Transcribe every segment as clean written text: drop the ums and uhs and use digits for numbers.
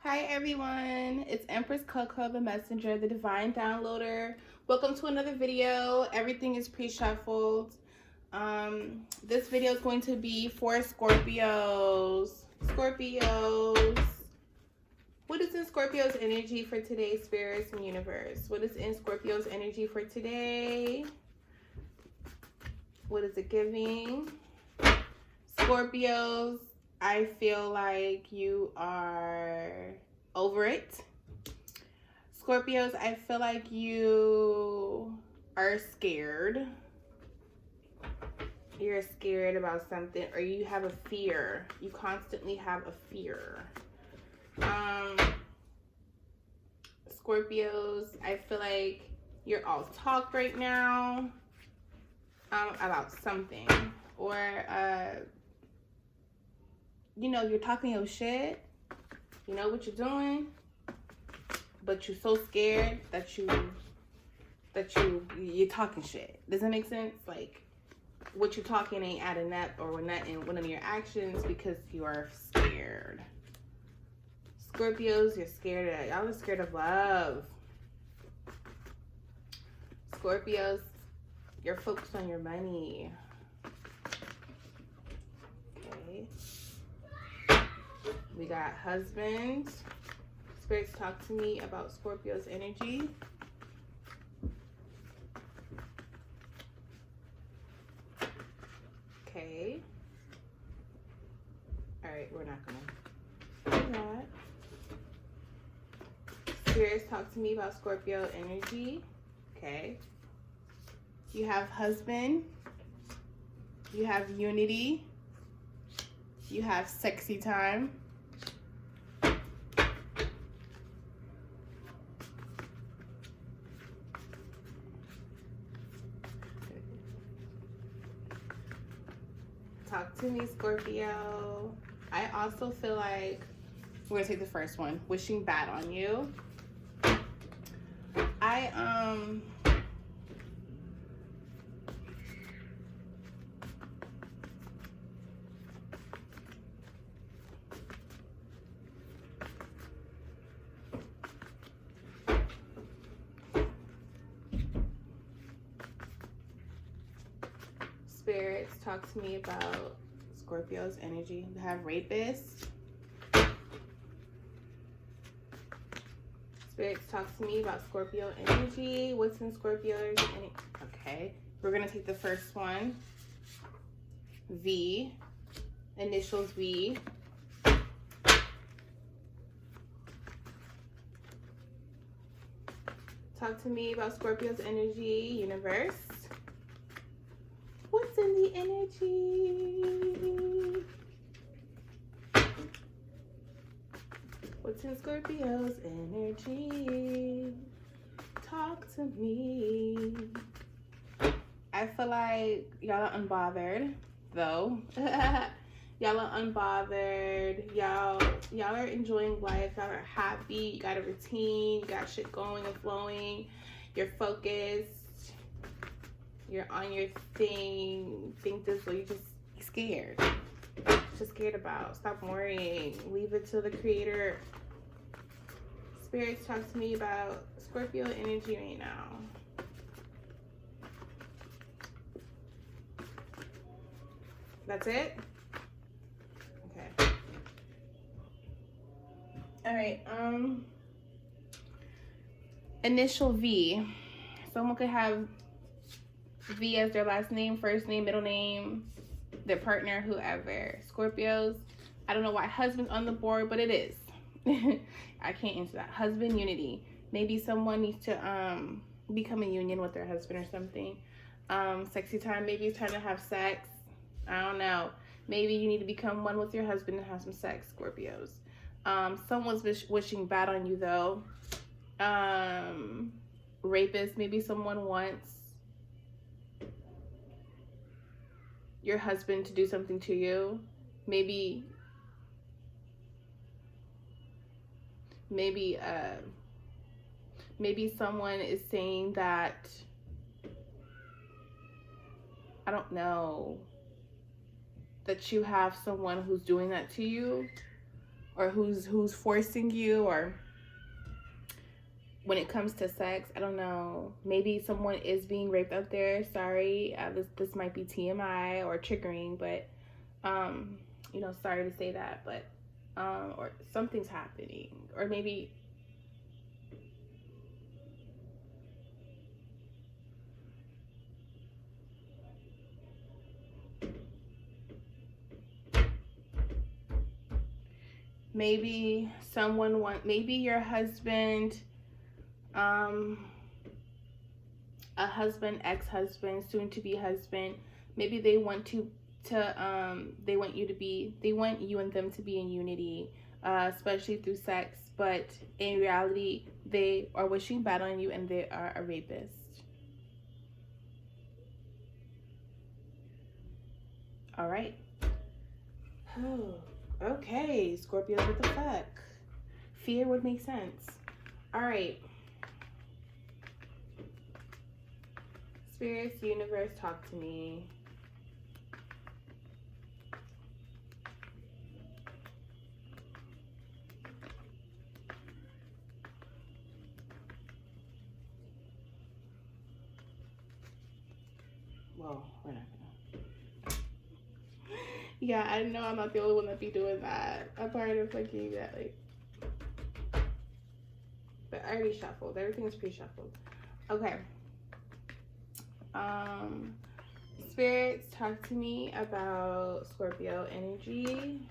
Hi everyone, it's Empress Coco, the messenger, the divine downloader. Welcome to another video. Everything is pre-shuffled. This video is going to be for Scorpios. Scorpios. What is in Scorpio's energy for today, spirits and universe? What is in Scorpio's energy for today? What is it giving? Scorpios, I feel like you are over it. Scorpios, I feel like you are scared. You're scared about something, or you have a fear. You constantly have a fear. Scorpios, I feel like you're all talk right now about something, or you know, you're talking your shit. You know what you're doing, but you're so scared that you're talking shit. Does that make sense? Like, what you're talking ain't adding up or not in one of your actions because you are scared. Scorpios, you're scared. Y'all are scared of love. Scorpios, you're focused on your money. Okay. We got husband. Spirits, talk to me about Scorpio's energy. Okay. All right, we're not gonna do that. Spirits, talk to me about Scorpio energy. Okay. You have husband. You have unity. You have sexy time. Talk to me, Scorpio. I also feel like we're gonna take the first one. Wishing bad on you. Spirits, talk to me about Scorpio's energy. We have rapist. Spirits, talk to me about Scorpio energy. What's in Scorpio's energy? Okay, we're gonna take the first one. V, initials V. Talk to me about Scorpio's energy, universe. What's in the energy? What's in Scorpio's energy? Talk to me. I feel like y'all are unbothered, though. Y'all are unbothered. Y'all are enjoying life. Y'all are happy. You got a routine. You got shit going and flowing. You're focused. You're on your thing. Think this way. You're just scared. Just scared about. Stop worrying. Leave it to the creator. Spirits, talk to me about Scorpio energy right now. That's it? Okay. All right. Initial V. Someone could have V as their last name, first name, middle name, their partner, whoever. Scorpios, I don't know why husband's on the board, but it is. I can't answer that. Husband unity. Maybe someone needs to become a union with their husband or something. Sexy time, maybe it's trying to have sex. I don't know. Maybe you need to become one with your husband and have some sex, Scorpios. Someone's wishing bad on you, though. Rapist, maybe someone wants your husband to do something to you. Maybe someone is saying that, I don't know, that you have someone who's doing that to you, or who's forcing you, or when it comes to sex, I don't know, maybe someone is being raped out there. Sorry, this might be TMI or triggering, but you know, sorry to say that, but or something's happening, or maybe maybe your husband, a husband, ex-husband, soon to be husband, maybe they want they want you and them to be in unity, especially through sex, but in reality they are wishing bad on you and they are a rapist. All right. Oh, okay, Scorpios, what the fuck? Fear would make sense. All right. Spirits, universe, talk to me. Well, we're not gonna. Yeah, I know I'm not the only one that be doing that. I'm part of fucking that, like. But I already shuffled. Everything's pre-shuffled. Okay. Spirits, talk to me about Scorpio energy.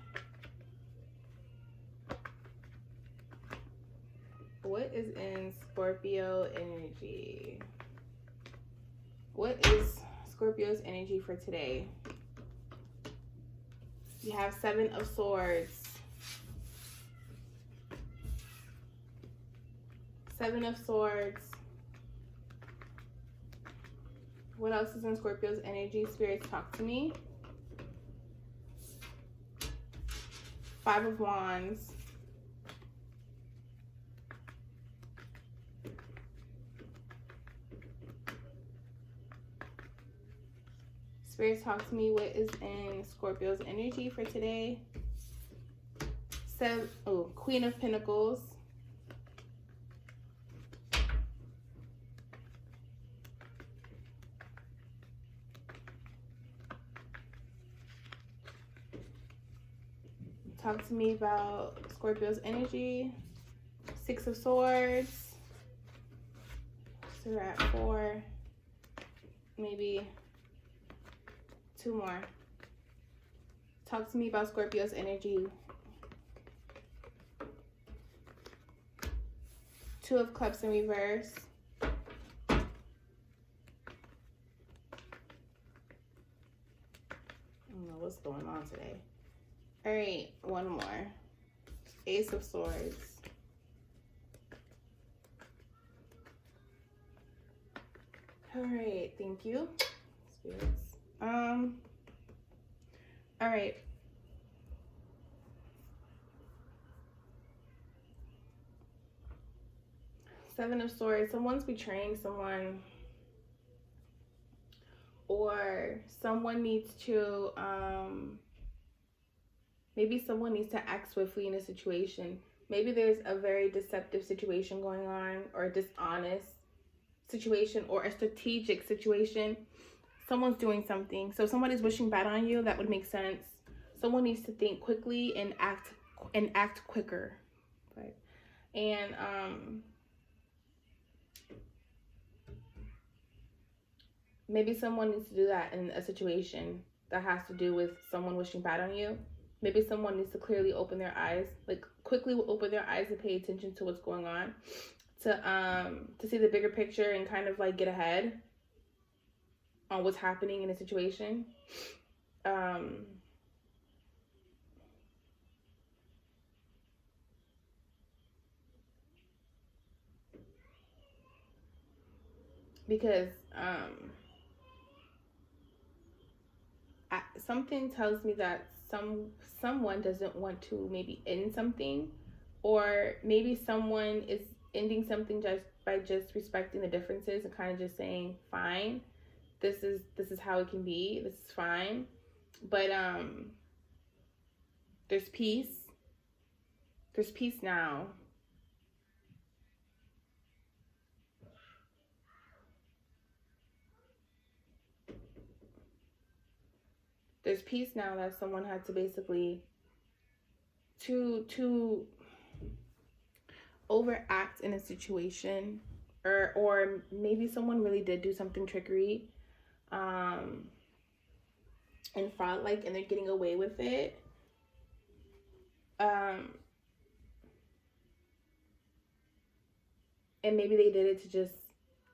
What is in Scorpio energy? What is Scorpio's energy for today? You have 7 of Swords. 7 of Swords. What else is in Scorpio's energy? Spirits, talk to me. 5 of Wands. Spirits, talk to me. What is in Scorpio's energy for today? Queen of Pentacles. Talk to me about Scorpio's energy. 6 of Swords. So we're at 4. Maybe 2 more. Talk to me about Scorpio's energy. 2 of Cups in reverse. I don't know what's going on today. All right, 1 more. Ace of Swords. All right, thank you, spirits. All right. Seven of Swords. Someone's betraying someone, or someone needs to maybe someone needs to act swiftly in a situation. Maybe there's a very deceptive situation going on, or a dishonest situation, or a strategic situation. Someone's doing something. So someone is wishing bad on you. That would make sense. Someone needs to think quickly and act quicker. Right? And maybe someone needs to do that in a situation that has to do with someone wishing bad on you. Maybe someone needs to clearly open their eyes, like quickly open their eyes and pay attention to what's going on, to see the bigger picture and kind of like get ahead on what's happening in a situation. Because something tells me that someone doesn't want to maybe end something, or maybe someone is ending something just by respecting the differences and kind of just saying, fine, this is how it can be, this is fine. But there's peace, There's peace now. There's peace now that someone had to basically to overact in a situation, or maybe someone really did do something trickery and fraud like, and they're getting away with it. And maybe they did it to just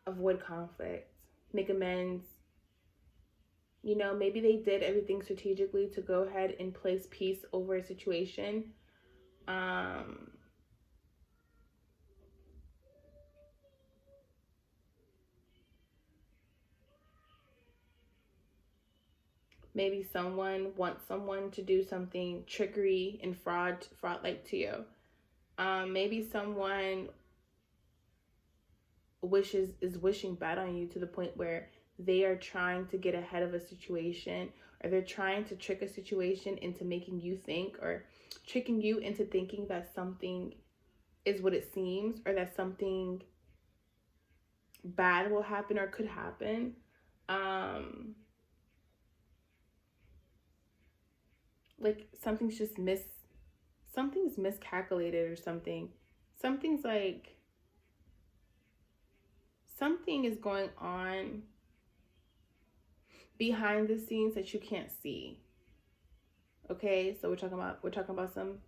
avoid conflict, make amends. You know, maybe they did everything strategically to go ahead and place peace over a situation. Maybe someone wants someone to do something trickery and fraud like to you. Maybe someone is wishing bad on you to the point where they are trying to get ahead of a situation, or they're trying to trick a situation into making you think, or tricking you into thinking that something is what it seems, or that something bad will happen or could happen. Like something's miscalculated or something. Something's like, something is going on behind the scenes that you can't see. Okay, so we're talking about some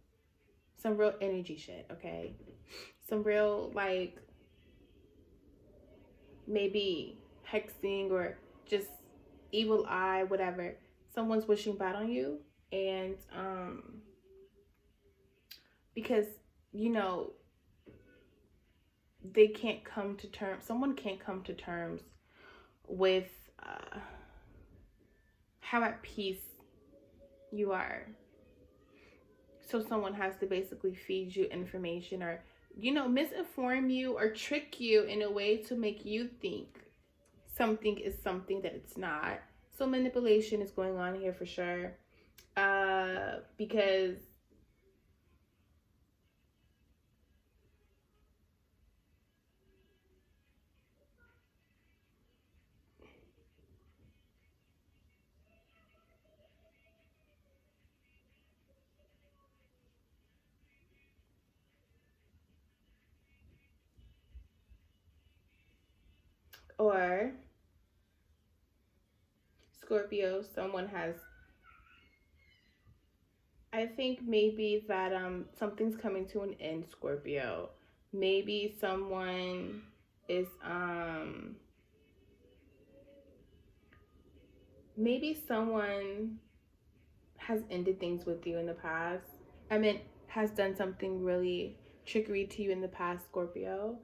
real energy shit, okay? Some real, like, maybe hexing or just evil eye, whatever. Someone's wishing bad on you, and because, you know, they can't come to terms, someone can't come to terms with how at peace you are. So someone has to basically feed you information, or, you know, misinform you or trick you in a way to make you think something is something that it's not. So manipulation is going on here for sure. Because or Scorpio, someone has, I think maybe that something's coming to an end, Scorpio. Maybe someone is maybe someone has ended things with you in the past. I mean, has done something really trickery to you in the past, Scorpio.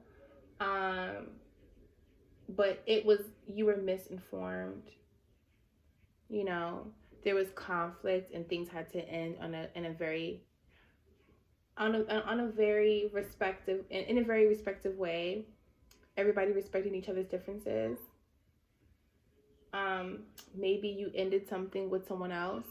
But you were misinformed. You know, there was conflict and things had to end on a very respective way. Everybody respecting each other's differences. Maybe you ended something with someone else.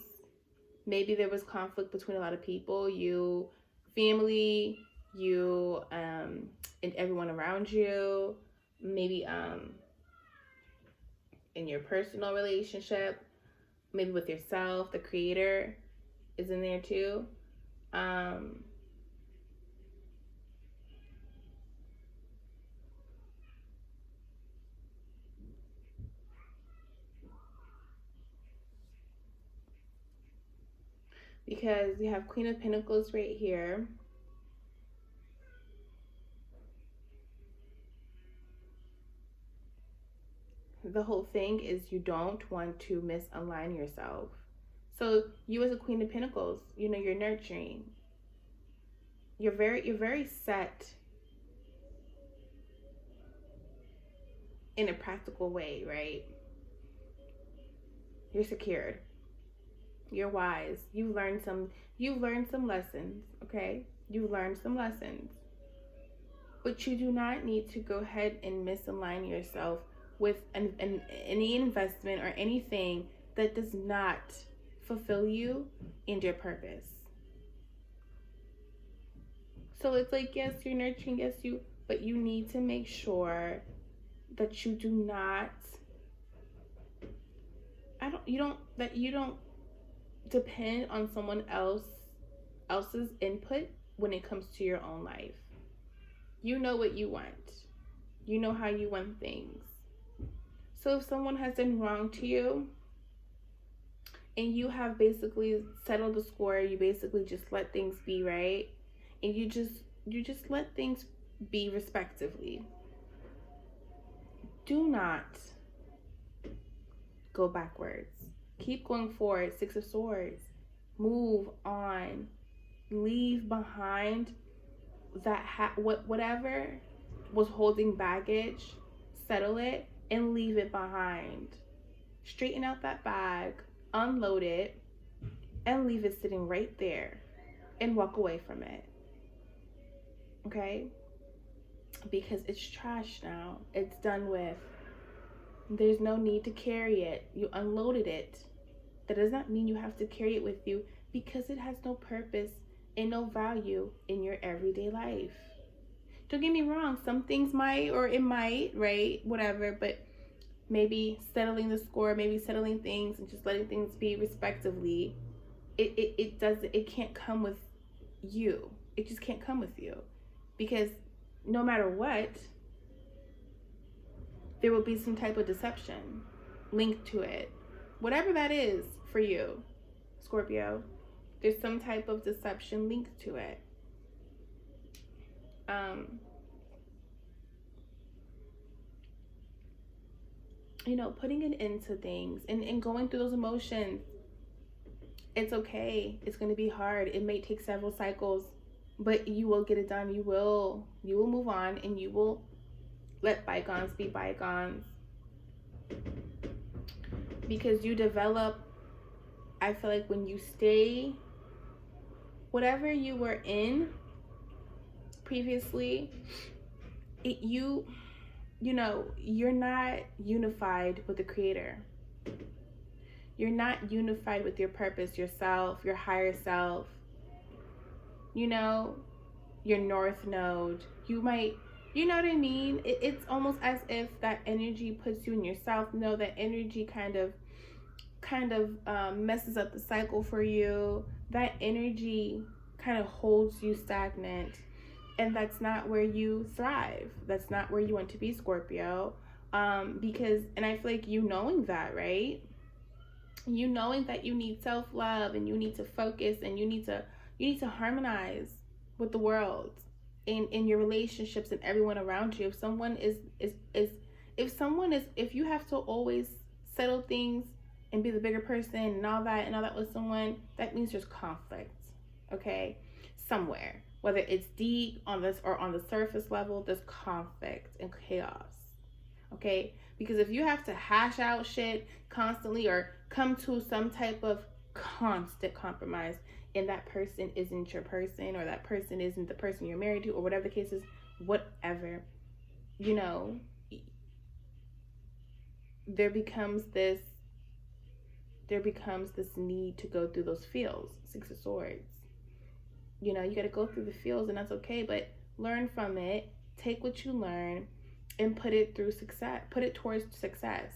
Maybe there was conflict between a lot of people, you, family, you, and everyone around you. Maybe in your personal relationship, maybe with yourself, the creator is in there too. Because we have Queen of Pentacles right here. The whole thing is you don't want to misalign yourself. So you as a Queen of Pentacles, you know, you're nurturing. You're very set in a practical way, right? You're secured. You're wise. You've learned some lessons, okay? You've learned some lessons. But you do not need to go ahead and misalign yourself with any investment or anything that does not fulfill you and your purpose. So it's like, yes, you're nurturing, yes, but you need to make sure that you do not, you don't depend on someone else's input when it comes to your own life. You know what you want. You know how you want things. So if someone has done wrong to you and you have basically settled the score, you basically just let things be, right? And you just let things be respectively. Do not go backwards. Keep going forward. Six of Swords. Move on. Leave behind that whatever was holding baggage. Settle it and leave it behind. Straighten out that bag, unload it, and leave it sitting right there and walk away from it. Okay? Because it's trash now. It's done with. There's no need to carry it. You unloaded it. That does not mean you have to carry it with you, because it has no purpose and no value in your everyday life. Don't get me wrong, some things might, or it might, right? Whatever, but maybe settling the score, maybe settling things and just letting things be respectively. It can't come with you. It just can't come with you, because no matter what, there will be some type of deception linked to it. Whatever that is for you, Scorpio, there's some type of deception linked to it. Putting an end to things and going through those emotions. It's okay. It's going to be hard. It may take several cycles, but you will get it done. You will move on, and you will let bygones be bygones. Because you develop, I feel like when you stay, whatever you were in previously, you're not unified with the Creator. You're not unified with your purpose, yourself, your higher self, your north node. You might, you know what I mean? It's almost as if that energy puts you in yourself. That energy kind of messes up the cycle for you. That energy kind of holds you stagnant. And that's not where you thrive. That's not where you want to be, Scorpio. Because, and I feel like knowing that, right? Knowing that you need self-love, and you need to focus, and you need to harmonize with the world in your relationships and everyone around you. If you have to always settle things and be the bigger person and all that with someone, that means there's conflict, okay? Somewhere. Whether it's deep on this or on the surface level, there's conflict and chaos, okay? Because if you have to hash out shit constantly or come to some type of constant compromise, and that person isn't your person, or that person isn't the person you're married to, or whatever the case is, whatever, there becomes this need to go through those fields. Six of Swords. You got to go through the fields, and that's okay, but learn from it. Take what you learn and put it through success. Put it towards success.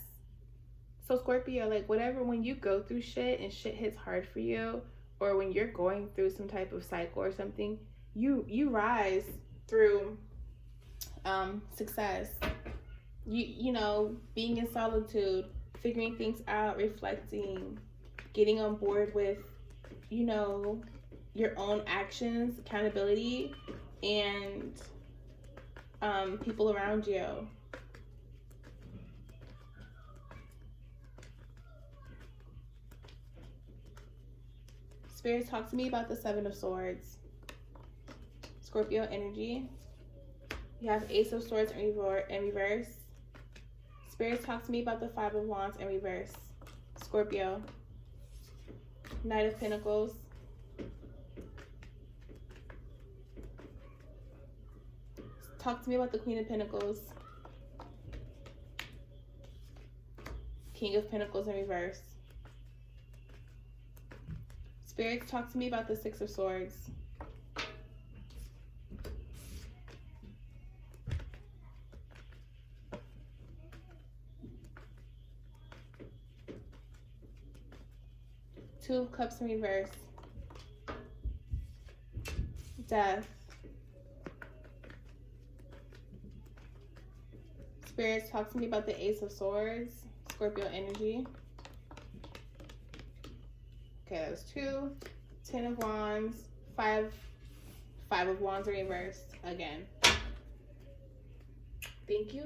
So Scorpio, like, whatever, when you go through shit and shit hits hard for you, or when you're going through some type of cycle or something, you rise through success. Being in solitude, figuring things out, reflecting, getting on board with, your own actions, accountability, and people around you. Spirit, talk to me about the Seven of Swords. Scorpio energy. You have Ace of Swords in reverse. Spirit, talk to me about the Five of Wands in reverse. Scorpio. Knight of Pentacles. Talk to me about the Queen of Pentacles. King of Pentacles in reverse. Spirits, talk to me about the Six of Swords. Two of Cups in reverse. Death. Spirits, talk to me about the Ace of Swords. Scorpio energy. Okay, that was 2. 10 of Wands. 5 of Wands in reverse. Again. Thank you.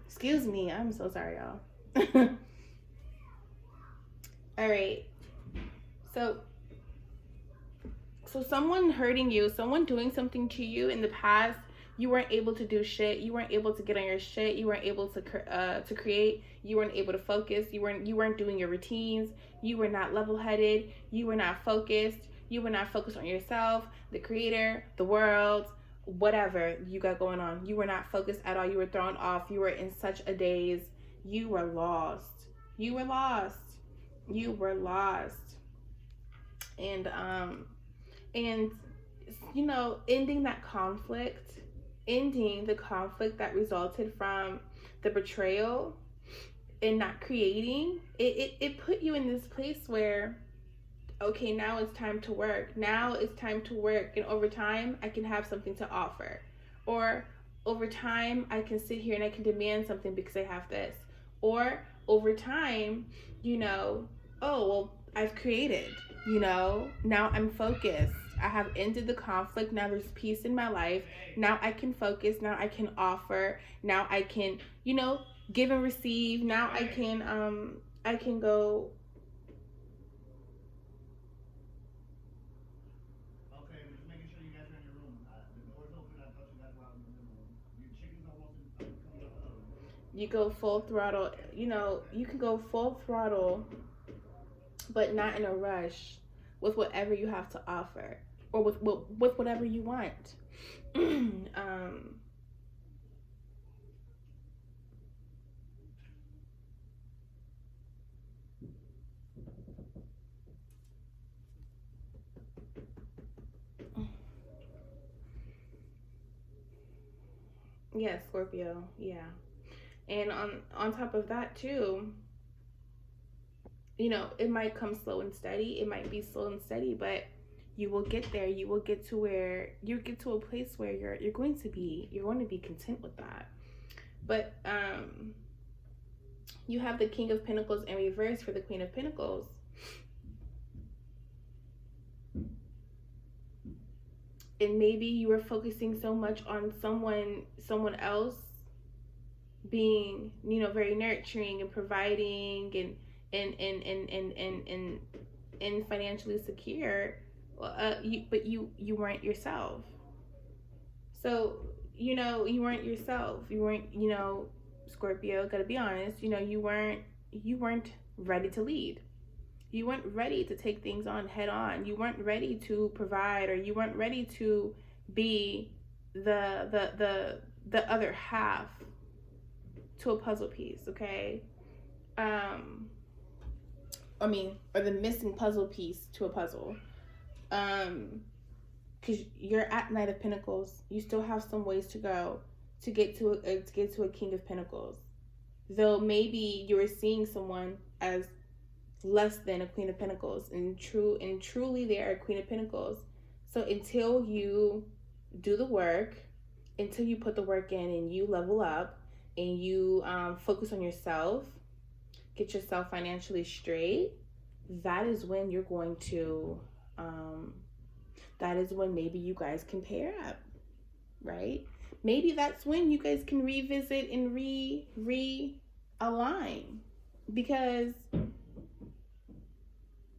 Excuse me. I'm so sorry, y'all. All right. So someone hurting you, someone doing something to you in the past, you weren't able to do shit. You weren't able to get on your shit. You weren't able to create. You weren't able to focus. You weren't doing your routines. You were not level-headed. You were not focused. You were not focused on yourself, the creator, the world, whatever you got going on. You were not focused at all. You were thrown off. You were in such a daze. You were lost. You were lost. You were lost. And you know, ending that conflict, ending the conflict that resulted from the betrayal and not creating, it put you in this place where, okay, now it's time to work. Now it's time to work. And over time, I can have something to offer. Or over time, I can sit here and I can demand something because I have this. Or over time, you know, oh, well, I've created, you know, now I'm focused. I have ended the conflict. Now there's peace in my life. Now I can focus. Now I can offer. Now I can, you know, give and receive. Now I can go. Okay, I'm just making sure you guys are in your room. The door's open. I thought you guys were out in the living room. Your chicken's almost coming out the oven. You go full throttle. You know, you can go full throttle, but not in a rush with whatever you have to offer or with whatever you want. Yeah, Scorpio. Yeah. And on top of that too, you know, it might come slow and steady. It might be slow and steady, but you will get there. You will get to where you get to a place where you're going to be content with that. But you have the King of Pentacles in reverse for the Queen of Pentacles. And maybe you were focusing so much on someone else being, you know, very nurturing and providing and financially secure, but you weren't yourself. So, you know, you weren't yourself. You weren't, you know, Scorpio, gotta be honest, you know, you weren't ready to lead. You weren't ready to take things on head on. You weren't ready to provide, or you weren't ready to be the other half to a puzzle piece, okay? Or the missing puzzle piece to a puzzle. Because you're at Knight of Pentacles. You still have some ways to go to get to a King of Pentacles. Though maybe you were seeing someone as less than a Queen of Pentacles, and truly they are a Queen of Pentacles. So until you do the work, until you put the work in and you level up and you focus on yourself, get yourself financially straight, that is when you're going to that is when maybe you guys can pair up, right? Maybe that's when you guys can revisit and realign, because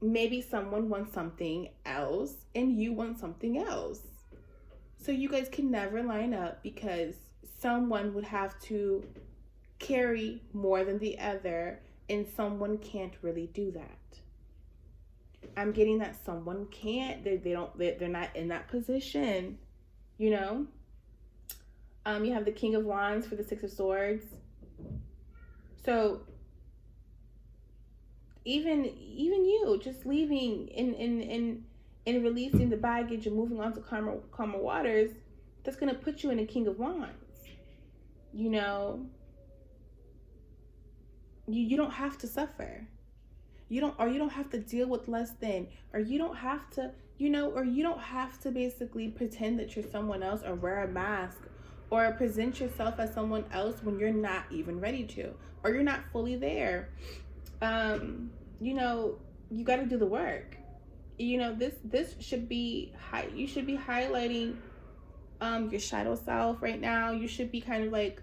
maybe someone wants something else and you want something else. So you guys can never line up because someone would have to carry more than the other, and someone can't really do that. I'm getting that someone can't. They're not in that position, you know? You have the King of Wands for the Six of Swords. So even you just leaving and releasing the baggage and moving on to calmer waters, that's going to put you in a King of Wands. You know, you don't have to suffer. You don't have to deal with less than, or you don't have to, or you don't have to basically pretend that you're someone else or wear a mask or present yourself as someone else when you're not even ready to, or you're not fully there. You got to do the work. This should be high. You should be highlighting your shadow self right now. You should be kind of like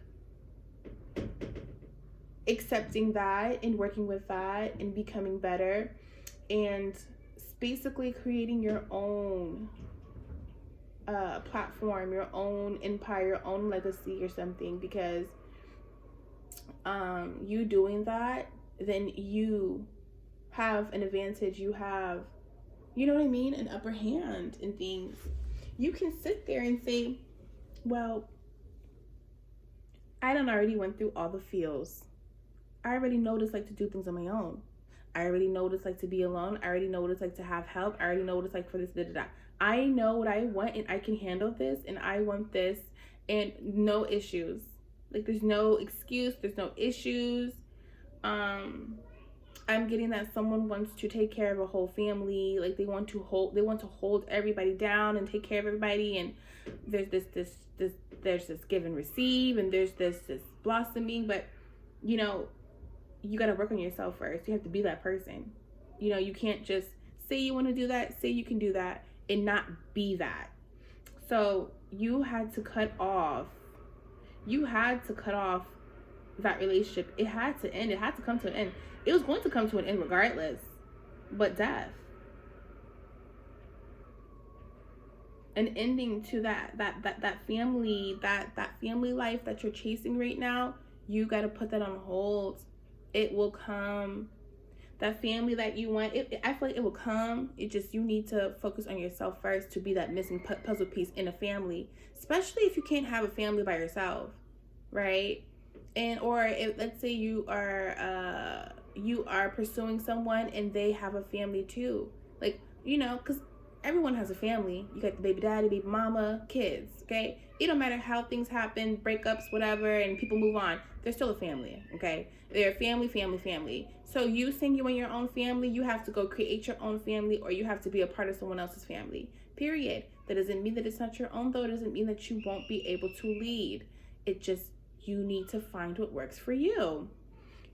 accepting that and working with that and becoming better, and basically creating your own platform, your own empire, your own legacy or something, because you doing that, then you have an advantage. You have, an upper hand in things. You can sit there and say, well, I done already went through all the feels. I already know what it's like to do things on my own. I already know what it's like to be alone. I already know what it's like to have help. I already know what it's like for this, da, da, da. I know what I want, and I can handle this, and I want this, and no issues. Like, there's no excuse. There's no issues. I'm getting that someone wants to take care of a whole family. Like, they want to hold everybody down and take care of everybody. And there's there's this give and receive, and there's this blossoming. But, you got to work on yourself first. You have to be that person. You can't just say you want to do that, say you can do that, and not be that. So you had to cut off that relationship. It had to end. It had to come to an end. It was going to come to an end regardless, but death. An ending to that family, that family life that you're chasing right now. You got to put that on hold. It will come. That family that you want, I feel like it will come. It just, you need to focus on yourself first to be that missing puzzle piece in a family, especially if you can't have a family by yourself, right? And let's say you are pursuing someone and they have a family too, like, because everyone has a family. You got the baby daddy, baby mama, kids, okay? It don't matter how things happen, breakups, whatever, and people move on. They're still a family, okay? They're family. So you saying you want your own family, you have to go create your own family, or you have to be a part of someone else's family, period. That doesn't mean that it's not your own, though. It doesn't mean that you won't be able to lead. It just, you need to find what works for you,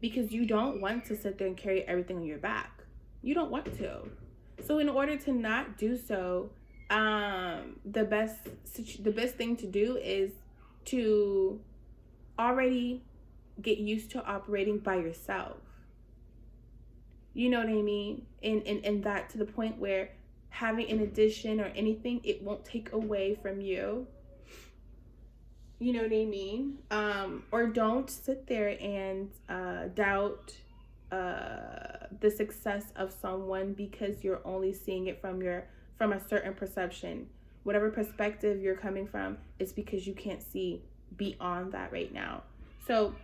because you don't want to sit there and carry everything on your back. You don't want to. So in order to not do so, the best thing to do is to already get used to operating by yourself. You know what I mean? And that to the point where having an addition or anything, it won't take away from you. You know what I mean? Or don't sit there and doubt the success of someone because you're only seeing it from a certain perception. Whatever perspective you're coming from is because you can't see beyond that right now. So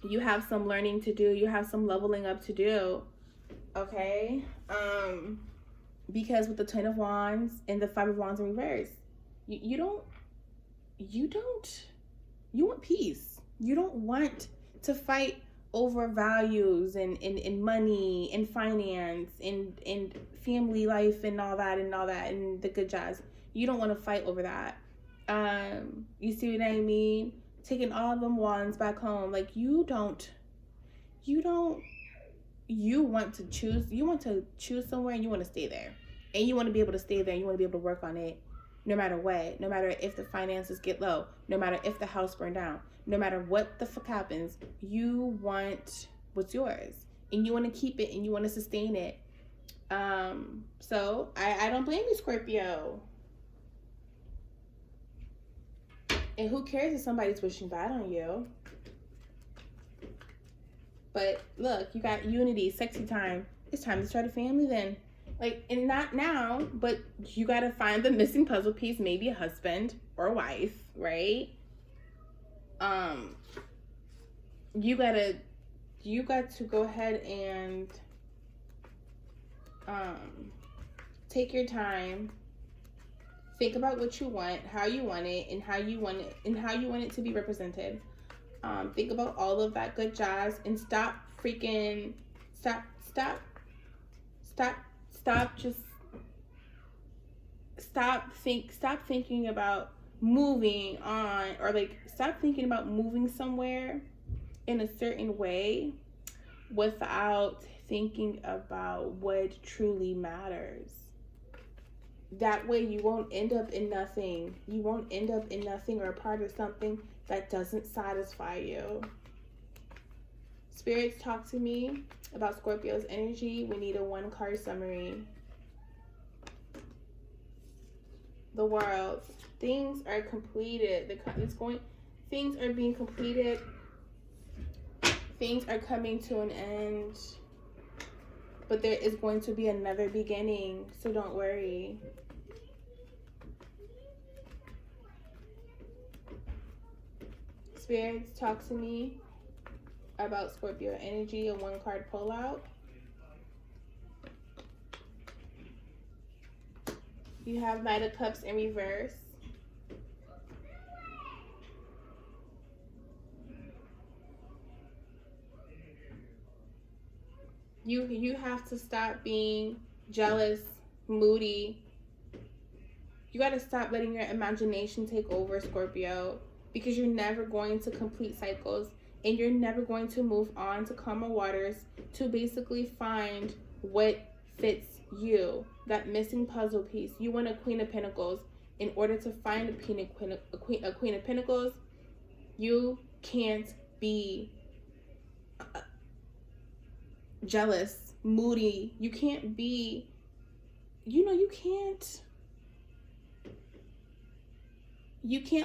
you have some learning to do. You have some leveling up to do. Okay? Because with the Ten of Wands and the Five of Wands in reverse, you want peace. You don't want to fight over values and money and finance and family life and all that and the good jazz. You don't want to fight over that. You see what I mean? Taking all of them wands back home. Like, you want to choose somewhere, and you want to stay there. And you want to be able to stay there. You want to be able to work on it no matter what. No matter if the finances get low. No matter if the house burned down. No matter what the fuck happens. You want what's yours. And you want to keep it, and you want to sustain it. So I don't blame you, Scorpio. And who cares if somebody's wishing bad on you? But look, you got unity, sexy time. It's time to start a family then. Like, and not now, but you got to find the missing puzzle piece, maybe a husband or a wife, right? You got to go ahead and take your time. Think about what you want, how you want it, and how you want it to be represented. Think about all of that good jazz, and stop Stop thinking about moving on, or like stop thinking about moving somewhere in a certain way without thinking about what truly matters. That way you won't end up in nothing. You won't end up in nothing or a part of something that doesn't satisfy you. Spirits, talk to me about Scorpio's energy. We need a 1-card summary. The World. Things are completed. Things are being completed. Things are coming to an end. But there is going to be another beginning. So don't worry. Spirits, talk to me about Scorpio energy. A 1-card pullout. You have Knight of Cups in reverse. You have to stop being jealous, moody. You got to stop letting your imagination take over, Scorpio, because you're never going to complete cycles, and you're never going to move on to calmer waters to basically find what fits you. That missing puzzle piece. You want a Queen of Pentacles. In order to find a Queen of Pentacles, you can't be jealous, moody. You can't be, you can't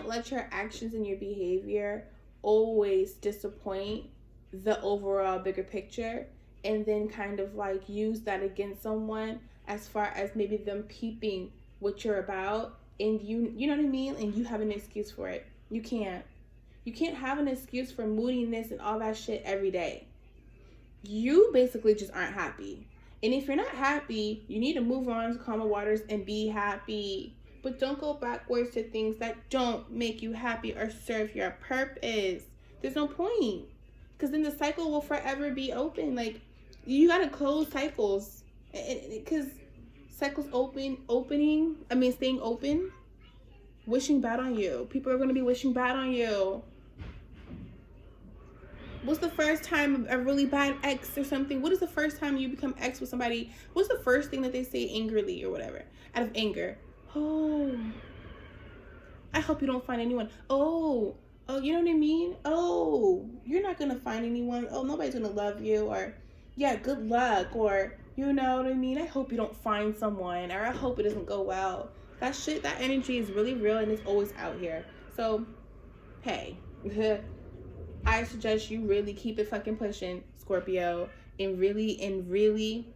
let your actions and your behavior always disappoint the overall bigger picture, and then kind of like use that against someone as far as maybe them peeping what you're about, and you know what I mean, and you have an excuse for it. You can't have an excuse for moodiness and all that shit every day. You basically just aren't happy. And if you're not happy, you need to move on to calmer waters and be happy. But don't go backwards to things that don't make you happy or serve your purpose. There's no point. Because then the cycle will forever be open. Like, you got to close cycles. Because cycles staying open, wishing bad on you. People are going to be wishing bad on you. What's the first time a really bad ex or something? What is the first time you become ex with somebody? What's the first thing that they say angrily or whatever? Out of anger. Oh, I hope you don't find anyone. Oh, you know what I mean? Oh, you're not going to find anyone. Oh, nobody's going to love you. Or, yeah, good luck. Or, you know what I mean? I hope you don't find someone. Or I hope it doesn't go well. That shit, that energy is really real, and it's always out here. So, hey. I suggest you really keep it fucking pushing, Scorpio, and really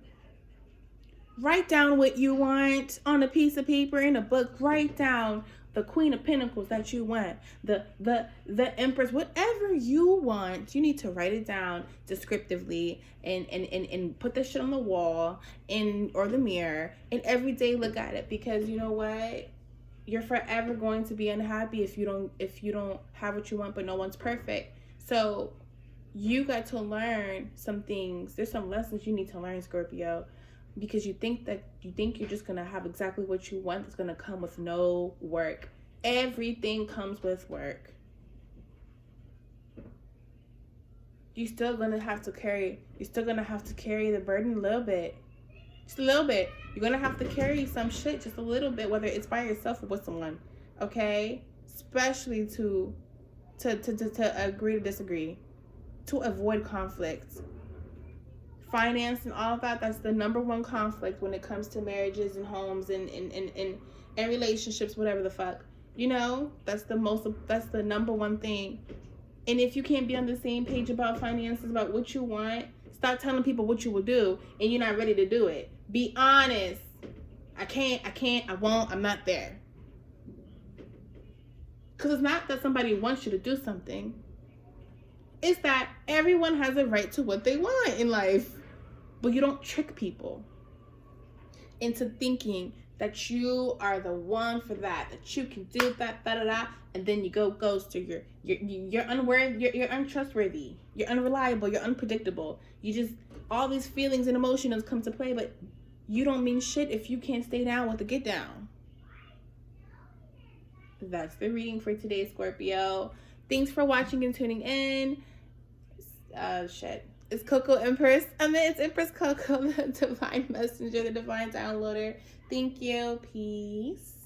write down what you want on a piece of paper, in a book. Write down the Queen of Pentacles that you want, the Empress, whatever you want. You need to write it down descriptively and put that shit on the wall or the mirror, and every day look at it, because you know what? You're forever going to be unhappy if you don't have what you want, but no one's perfect. So you got to learn some things. There's some lessons you need to learn, Scorpio, because you think you're just going to have exactly what you want. It's going to come with no work. Everything comes with work. You're still going to have to carry the burden a little bit. Just a little bit. You're going to have to carry some shit just a little bit, whether it's by yourself or with someone. Okay? Especially to agree to disagree, to avoid conflicts. Finance and all of that's the number one conflict when it comes to marriages and homes and relationships, whatever the fuck. That's the number one thing. And if you can't be on the same page about finances, about what you want, stop telling people what you will do and you're not ready to do it. Be honest. I can't, I won't, I'm not there. Because it's not that somebody wants you to do something. It's that everyone has a right to what they want in life. But you don't trick people into thinking that you are the one for that you can do that, and then you go ghost, or you're unworthy, you're untrustworthy, you're unreliable, you're unpredictable. All these feelings and emotions come to play, but you don't mean shit if you can't stay down with the get down. That's the reading for today, Scorpio. Thanks for watching and tuning in. It's Coco Empress. It's Empress Coco, the divine messenger, the divine downloader. Thank you. Peace.